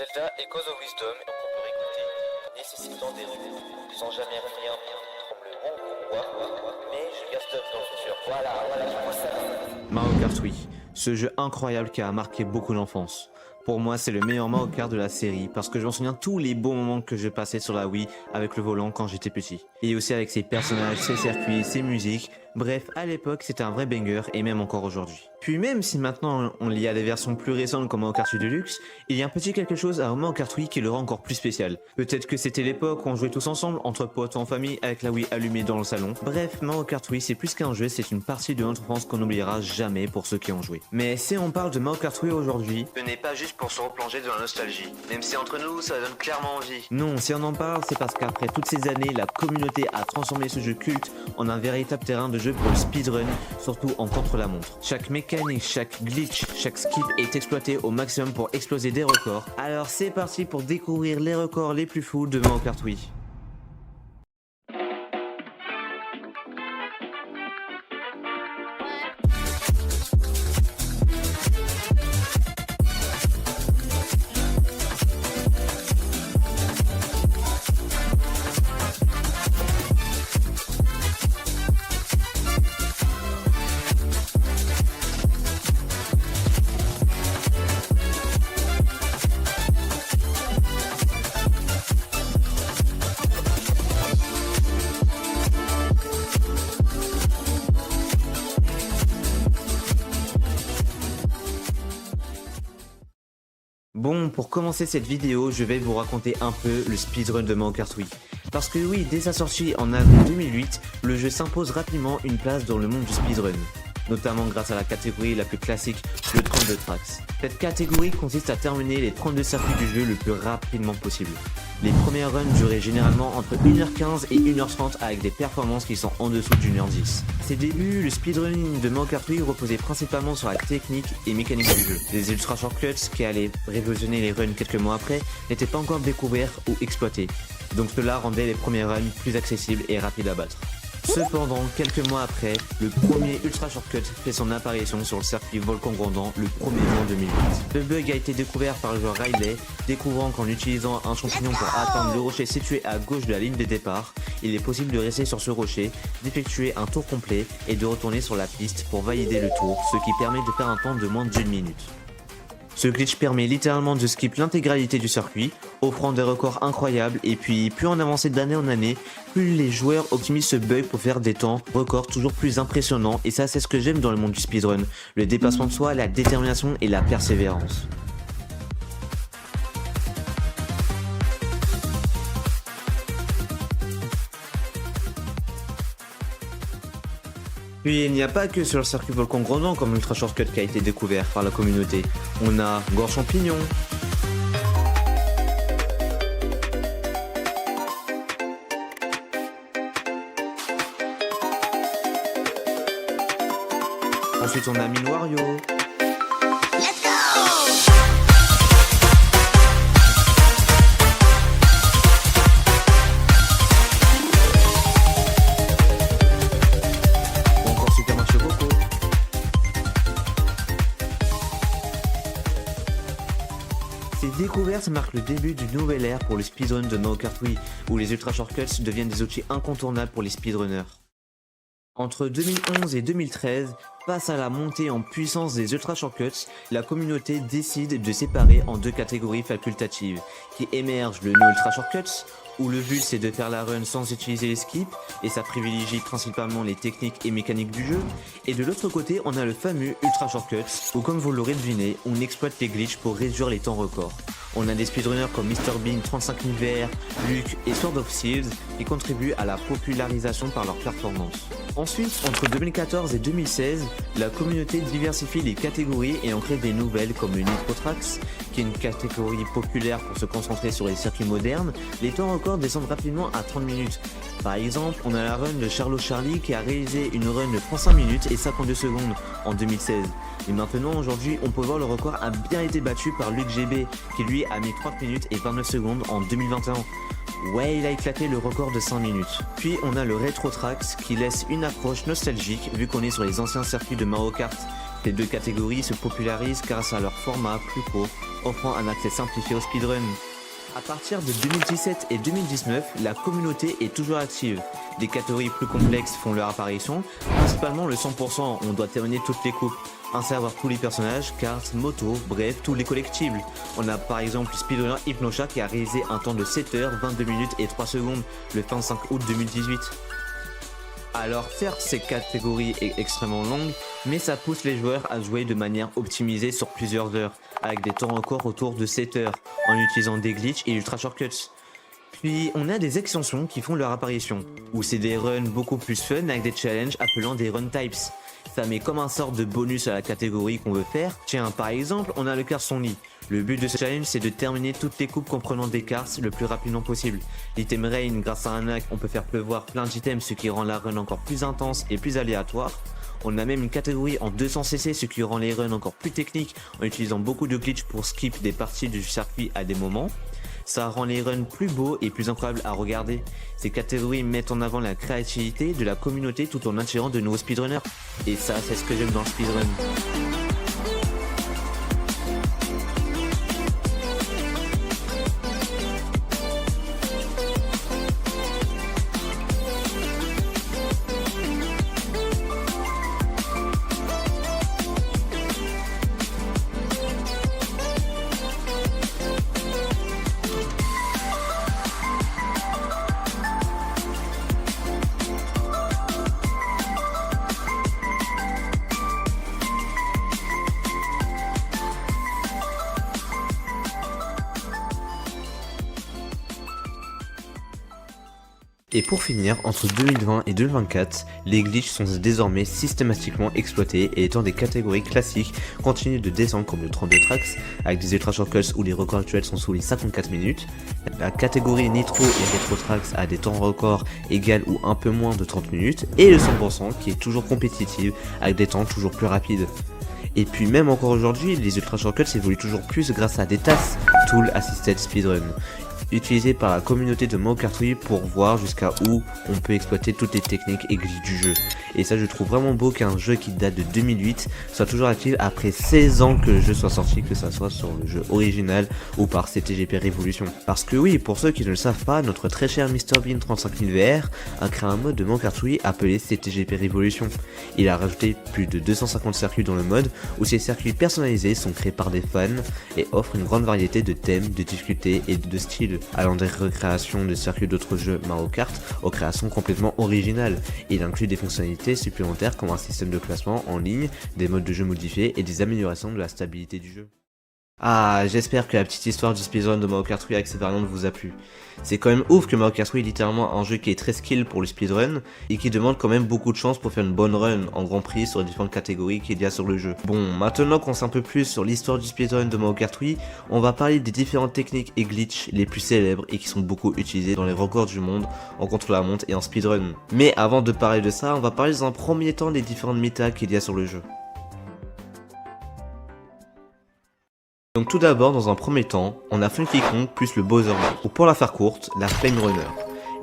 Zelda Echoes of Wisdom, donc on peut réécouter, nécessitant des remous, sans jamais rien comme le rond, mais je garde stuff dans le futur. Voilà, je vois ça. Mario Kart Wii, ce jeu incroyable qui a marqué beaucoup l'enfance. Pour moi, c'est le meilleur Mario Kart de la série parce que je m'en souviens tous les bons moments que je passais sur la Wii avec le volant quand j'étais petit. Et aussi avec ses personnages, ses circuits, ses musiques. Bref, à l'époque, c'était un vrai banger et même encore aujourd'hui. Puis même si maintenant on y a des versions plus récentes comme Mario Kart 8 Deluxe, il y a un petit quelque chose à Mario Kart Wii qui le rend encore plus spécial. Peut-être que c'était l'époque où on jouait tous ensemble, entre potes ou en famille, avec la Wii allumée dans le salon. Bref, Mario Kart Wii c'est plus qu'un jeu, c'est une partie de notre enfance qu'on n'oubliera jamais pour ceux qui ont joué. Mais si on parle de Mario Kart Wii aujourd'hui, ce n'est pas juste pour se replonger dans la nostalgie. Même si entre nous, ça donne clairement envie. Non, si on en parle, c'est parce qu'après toutes ces années, la communauté a transformé ce jeu culte en un véritable terrain de jeu pour le speedrun, surtout en contre-la-montre. Chaque mécanique, chaque glitch, chaque skip est exploité au maximum pour exploser des records. Alors c'est parti pour découvrir les records les plus fous de Mario Kart Wii. Bon, pour commencer cette vidéo, je vais vous raconter un peu le speedrun de Mario Kart Wii. Parce que oui, dès sa sortie en avril 2008, le jeu s'impose rapidement une place dans le monde du speedrun. Notamment grâce à la catégorie la plus classique, le 32 tracks. Cette catégorie consiste à terminer les 32 circuits du jeu le plus rapidement possible. Les premières runs duraient généralement entre 1h15 et 1h30 avec des performances qui sont en dessous d'1h10. À ses débuts, le speedrunning de Mario Kart Wii reposait principalement sur la technique et mécanique du jeu. Les ultra shortcuts qui allaient révolutionner les runs quelques mois après n'étaient pas encore découverts ou exploités. Donc cela rendait les premières runs plus accessibles et rapides à battre. Cependant, quelques mois après, le premier Ultra Shortcut fait son apparition sur le circuit Volcan Grandant le 1er mai 2008. Le bug a été découvert par le joueur Riley, découvrant qu'en utilisant un champignon pour atteindre le rocher situé à gauche de la ligne de départ, il est possible de rester sur ce rocher, d'effectuer un tour complet et de retourner sur la piste pour valider le tour, ce qui permet de faire un temps de moins d'1 minute. Ce glitch permet littéralement de skip l'intégralité du circuit, offrant des records incroyables et puis plus on avançait d'année en année, plus les joueurs optimisent ce bug pour faire des temps records toujours plus impressionnants et ça c'est ce que j'aime dans le monde du speedrun, le dépassement de soi, la détermination et la persévérance. Puis il n'y a pas que sur le circuit Volcan Grandant comme Ultra Shortcut qui a été découvert par la communauté. On a Gorge Champignon, ensuite on a Mine Wario, Ces découvertes marquent le début d'une nouvelle ère pour le speedrun de Mario Kart Wii, où les ultra shortcuts deviennent des outils incontournables pour les speedrunners. Entre 2011 et 2013, face à la montée en puissance des ultra shortcuts, la communauté décide de séparer en deux catégories facultatives, qui émergent le no ultra shortcuts, où le but c'est de faire la run sans utiliser les skips, et ça privilégie principalement les techniques et mécaniques du jeu, et de l'autre côté on a le fameux ultra shortcuts, où comme vous l'aurez deviné, on exploite les glitches pour réduire les temps records. On a des speedrunners comme MrBean 35000 VR, Luke et Sword of Seals qui contribuent à la popularisation par leur performance. Ensuite, entre 2014 et 2016, la communauté diversifie les catégories et en crée des nouvelles comme le Nitro Tracks, qui est une catégorie populaire pour se concentrer sur les circuits modernes. Les temps records descendent rapidement à 30 minutes. Par exemple, on a la run de Charlo Charlie qui a réalisé une run de 35 minutes et 52 secondes en 2016. Et maintenant, aujourd'hui, on peut voir le record a bien été battu par Luke GB, qui lui a mis 30 minutes et 29 secondes en 2021. Ouais, il a éclaté le record de 5 minutes. Puis on a le Retro Tracks qui laisse une approche nostalgique vu qu'on est sur les anciens circuits de Mario Kart. Les deux catégories se popularisent grâce à leur format plus court, offrant un accès simplifié au speedrun. À partir de 2017 et 2019, la communauté est toujours active. Des catégories plus complexes font leur apparition, principalement le 100%, on doit terminer toutes les coupes, un serveur tous les personnages, cartes, motos, bref, tous les collectibles. On a par exemple le speedrunner Hypnosha qui a réalisé un temps de 7 heures, 22 minutes et 3 secondes le 25 août 2018. Alors certes, cette catégorie est extrêmement longue, mais ça pousse les joueurs à jouer de manière optimisée sur plusieurs heures, avec des temps records autour de 7 heures, en utilisant des glitches et ultra shortcuts. Puis on a des extensions qui font leur apparition, où c'est des runs beaucoup plus fun avec des challenges appelant des run types. Ça met comme un sort de bonus à la catégorie qu'on veut faire. Tiens, par exemple, on a le Carson Lee. Le but de ce challenge, c'est de terminer toutes les coupes comprenant des cartes le plus rapidement possible. L'item Rain, grâce à un hack, on peut faire pleuvoir plein d'items, ce qui rend la run encore plus intense et plus aléatoire. On a même une catégorie en 200cc, ce qui rend les runs encore plus techniques en utilisant beaucoup de glitch pour skip des parties du circuit à des moments. Ça rend les runs plus beaux et plus incroyables à regarder. Ces catégories mettent en avant la créativité de la communauté tout en attirant de nouveaux speedrunners. Et ça, c'est ce que j'aime dans le speedrun. Et pour finir, entre 2020 et 2024, les glitches sont désormais systématiquement exploités et étant des catégories classiques continuent de descendre comme le 32 tracks avec des ultra shortcuts où les records actuels sont sous les 54 minutes. La catégorie Nitro et Retro Tracks a des temps records égales ou un peu moins de 30 minutes et le 100% qui est toujours compétitive avec des temps toujours plus rapides. Et puis même encore aujourd'hui, les ultra shortcuts évoluent toujours plus grâce à des TAS, Tool Assisted Speedrun, utilisé par la communauté de Mario Kart Wii pour voir jusqu'à où on peut exploiter toutes les techniques et glitches du jeu. Et ça, je trouve vraiment beau qu'un jeu qui date de 2008 soit toujours actif après 16 ans que le jeu soit sorti, que ça soit sur le jeu original ou par CTGP Revolution. Parce que oui, pour ceux qui ne le savent pas, notre très cher MrBean 35000 VR a créé un mode de Mario Kart Wii appelé CTGP Revolution. Il a rajouté plus de 250 circuits dans le mode où ces circuits personnalisés sont créés par des fans et offrent une grande variété de thèmes, de difficultés et de styles, allant des recréations de circuits d'autres jeux Mario Kart aux créations complètement originales. Il inclut des fonctionnalités supplémentaires comme un système de classement en ligne, des modes de jeu modifiés et des améliorations de la stabilité du jeu. Ah, j'espère que la petite histoire du speedrun de Mario Kart Wii avec ces variantes vous a plu. C'est quand même ouf que Mario Kart Wii est littéralement un jeu qui est très skill pour le speedrun et qui demande quand même beaucoup de chance pour faire une bonne run en grand prix sur les différentes catégories qu'il y a sur le jeu. Bon, maintenant qu'on sait un peu plus sur l'histoire du speedrun de Mario Kart Wii, on va parler des différentes techniques et glitches les plus célèbres et qui sont beaucoup utilisées dans les records du monde en contre-la-montre et en speedrun. Mais avant de parler de ça, on va parler dans un premier temps des différentes méta qu'il y a sur le jeu. Donc tout d'abord, dans un premier temps, on a Funky Kong plus le Bowser Mode, ou pour la faire courte, la Flame Runner.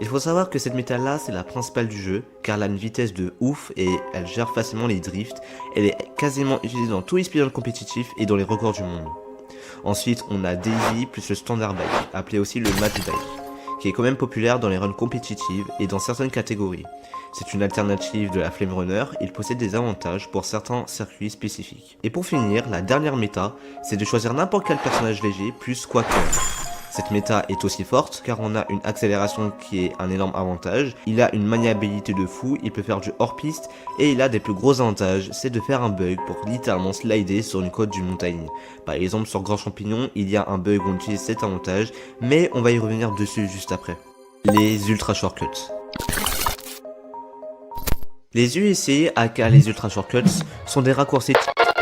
Il faut savoir que cette méta là c'est la principale du jeu, car elle a une vitesse de ouf et elle gère facilement les drifts, elle est quasiment utilisée dans tous les speedruns compétitifs et dans les records du monde. Ensuite on a Daisy plus le Standard Bike, appelé aussi le Match Bike, qui est quand même populaire dans les runs compétitives et dans certaines catégories. C'est une alternative de la Flame Runner, il possède des avantages pour certains circuits spécifiques. Et pour finir, la dernière méta, c'est de choisir n'importe quel personnage léger plus Quacker. Cette méta est aussi forte car on a une accélération qui est un énorme avantage, il a une maniabilité de fou, il peut faire du hors-piste et il a des plus gros avantages, c'est de faire un bug pour littéralement slider sur une côte d'une montagne. Par exemple sur Grand Champignon, il y a un bug où on utilise cet avantage, mais on va y revenir dessus juste après. Les Ultra Shortcuts. Les USC, aka les Ultra Shortcuts, sont des raccourcis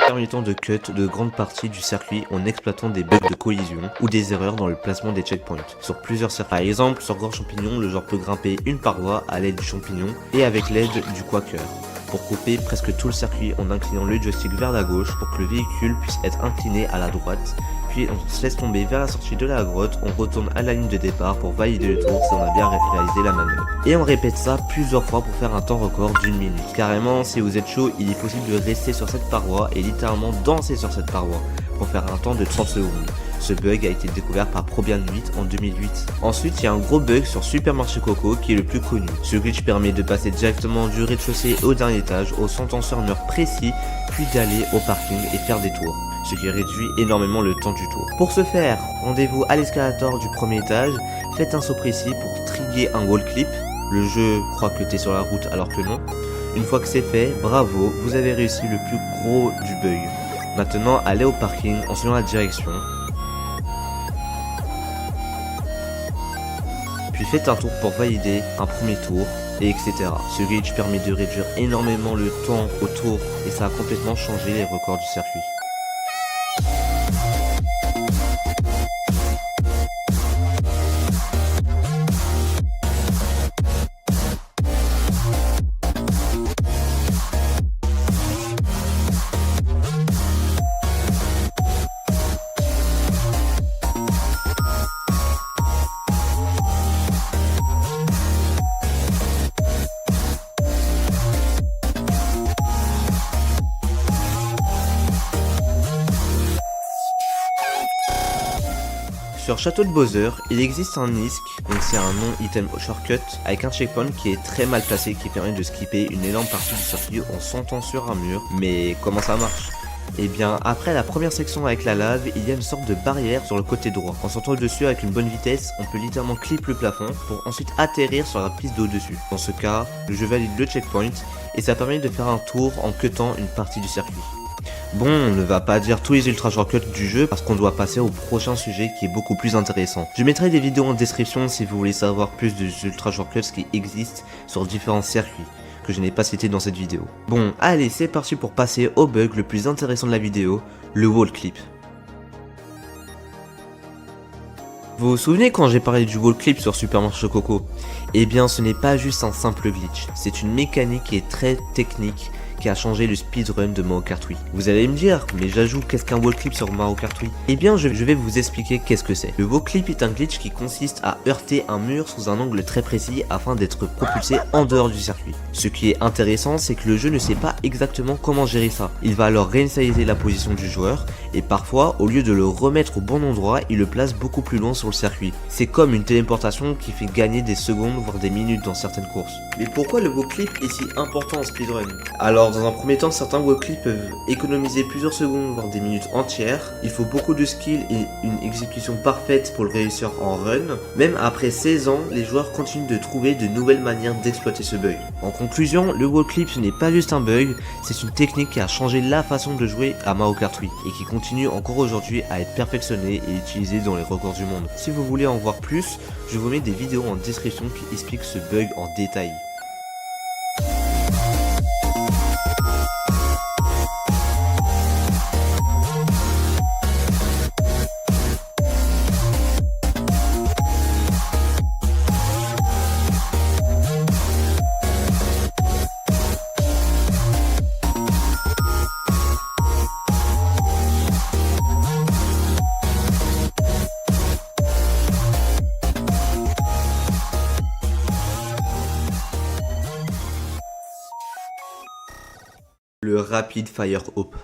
permettant de cut de grandes parties du circuit en exploitant des bugs de collision ou des erreurs dans le placement des checkpoints sur plusieurs circuits. Par exemple, sur Grand Champignon, le joueur peut grimper une paroi à l'aide du champignon et avec l'aide du Quacker pour couper presque tout le circuit en inclinant le joystick vers la gauche pour que le véhicule puisse être incliné à la droite. Puis on se laisse tomber vers la sortie de la grotte, on retourne à la ligne de départ pour valider le tour si on a bien réalisé la manœuvre. Et on répète ça plusieurs fois pour faire un temps record d'1 minute. Carrément, si vous êtes chaud, il est possible de rester sur cette paroi et littéralement danser sur cette paroi pour faire un temps de 30 secondes. Ce bug a été découvert par Probian8 en 2008. Ensuite, il y a un gros bug sur Super Marché Coco qui est le plus connu. Ce glitch permet de passer directement du rez-de-chaussée au dernier étage au sentenceur mur précis, puis d'aller au parking et faire des tours, ce qui réduit énormément le temps du tour. Pour ce faire, rendez-vous à l'escalator du premier étage, faites un saut précis pour trigger un wall clip. Le jeu croit que t'es sur la route alors que non. Une fois que c'est fait, bravo, vous avez réussi le plus gros du bug. Maintenant, allez au parking en suivant la direction. Puis faites un tour pour valider un premier tour, et etc. Ce glitch permet de réduire énormément le temps au tour et ça a complètement changé les records du circuit. Sur Château de Bowser, il existe un ISK, donc c'est un non-item shortcut, avec un checkpoint qui est très mal placé qui permet de skipper une énorme partie du circuit en sautant sur un mur. Mais comment ça marche? Eh bien, après la première section avec la lave, il y a une sorte de barrière sur le côté droit. En sautant dessus avec une bonne vitesse, on peut littéralement clip le plafond pour ensuite atterrir sur la piste d'au-dessus. Dans ce cas, le jeu valide le checkpoint et ça permet de faire un tour en cutant une partie du circuit. Bon, on ne va pas dire tous les ultra shortcuts du jeu parce qu'on doit passer au prochain sujet qui est beaucoup plus intéressant. Je mettrai des vidéos en description si vous voulez savoir plus des ultra shortcuts qui existent sur différents circuits que je n'ai pas cité dans cette vidéo. Bon, allez, c'est parti pour passer au bug le plus intéressant de la vidéo, le wall clip. Vous vous souvenez quand j'ai parlé du wall clip sur Super Marché Coco? Eh bien, ce n'est pas juste un simple glitch, c'est une mécanique qui est très technique qui a changé le speedrun de Mario Kart Wii. Vous allez me dire, mais j'ajoute qu'est-ce qu'un wall clip sur Mario Kart Wii? Eh bien, je vais vous expliquer qu'est-ce que c'est. Le wall clip est un glitch qui consiste à heurter un mur sous un angle très précis afin d'être propulsé en dehors du circuit. Ce qui est intéressant, c'est que le jeu ne sait pas exactement comment gérer ça. Il va alors réinitialiser la position du joueur et parfois, au lieu de le remettre au bon endroit, il le place beaucoup plus loin sur le circuit. C'est comme une téléportation qui fait gagner des secondes voire des minutes dans certaines courses. Mais pourquoi le wall clip est si important en speedrun? Alors, dans un premier temps, certains wall clips peuvent économiser plusieurs secondes voire des minutes entières. Il faut beaucoup de skill et une exécution parfaite pour le réussir en run. Même après 16 ans, les joueurs continuent de trouver de nouvelles manières d'exploiter ce bug. En conclusion, le wall clip ce n'est pas juste un bug, c'est une technique qui a changé la façon de jouer à Mario Kart Wii et qui continue encore aujourd'hui à être perfectionnée et utilisée dans les records du monde. Si vous voulez en voir plus, je vous mets des vidéos en description qui expliquent ce bug en détail. Le Rapid Fire Hop.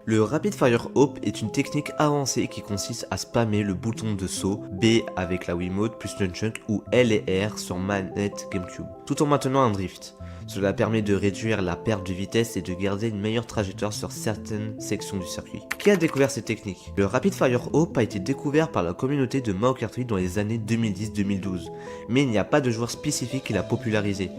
Le Rapid Fire Hop est une technique avancée qui consiste à spammer le bouton de saut B avec la Wiimote plus Nunchuk ou L et R sur manette GameCube, tout en maintenant un drift. Cela permet de réduire la perte de vitesse et de garder une meilleure trajectoire sur certaines sections du circuit. Qui a découvert cette technique? Le Rapid Fire Hop a été découvert par la communauté de Mario Kart Wii dans les années 2010-2012, mais il n'y a pas de joueur spécifique qui l'a popularisé.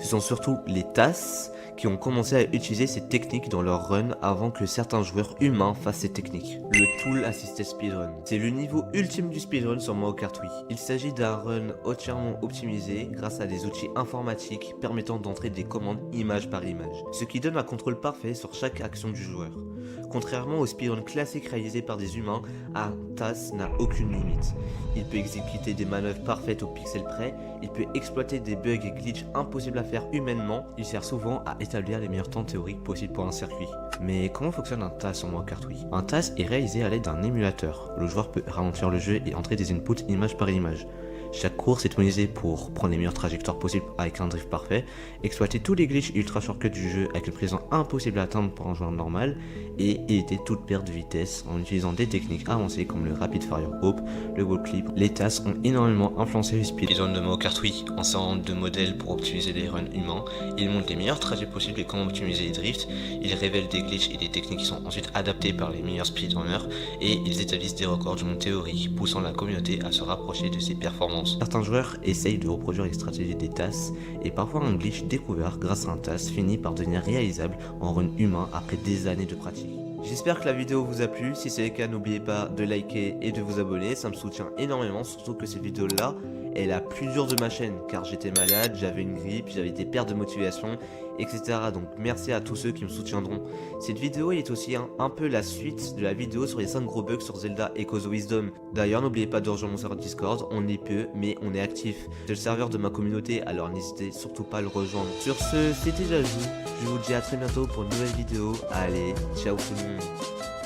Ce sont surtout les TAS qui ont commencé à utiliser ces techniques dans leur run avant que certains joueurs humains fassent ces techniques. Le Tool Assisted Speedrun. C'est le niveau ultime du speedrun sur Mario Kart Wii. Il s'agit d'un run entièrement optimisé grâce à des outils informatiques permettant d'entrer des commandes image par image, ce qui donne un contrôle parfait sur chaque action du joueur. Contrairement au speedrun classique réalisé par des humains, un TAS n'a aucune limite. Il peut exécuter des manœuvres parfaites au pixel près, il peut exploiter des bugs et glitches impossibles à faire humainement, il sert souvent à établir les meilleurs temps théoriques possibles pour un circuit. Mais comment fonctionne un TAS sur Mario Kart Wii? Un TAS est réalisé à l'aide d'un émulateur. Le joueur peut ralentir le jeu et entrer des inputs image par image. Chaque course est optimisée pour prendre les meilleures trajectoires possibles avec un drift parfait, exploiter tous les glitches ultra shortcuts du jeu avec une précision impossible à atteindre pour un joueur normal, et éviter toute perte de vitesse en utilisant des techniques avancées comme le Rapid Fire Hope, le wall clip. Les tasks ont énormément influencé le speedrun de Mario Kart Wii. En servant de modèles pour optimiser les runs humains, ils montrent les meilleurs trajets possibles et comment optimiser les drifts, ils révèlent des glitches et des techniques qui sont ensuite adaptées par les meilleurs speedrunners, et ils établissent des records du monde théorique, poussant la communauté à se rapprocher de ses performances. Certains joueurs essayent de reproduire les stratégies des tasks, et parfois un glitch découvert grâce à un task finit par devenir réalisable en run humain après des années de pratique. J'espère que la vidéo vous a plu, si c'est le cas n'oubliez pas de liker et de vous abonner, ça me soutient énormément, surtout que cette vidéo là est la plus dure de ma chaîne car j'étais malade, j'avais une grippe, j'avais des pertes de motivation, etc. Donc merci à tous ceux qui me soutiendront. Cette vidéo est aussi un peu la suite de la vidéo sur les 5 gros bugs sur Zelda Echoes of Wisdom. D'ailleurs n'oubliez pas de rejoindre mon serveur Discord, on est peu mais on est actif. C'est le serveur de ma communauté alors n'hésitez surtout pas à le rejoindre. Sur ce, c'était Jajou, je vous dis à très bientôt pour une nouvelle vidéo. Allez, ciao tout le monde.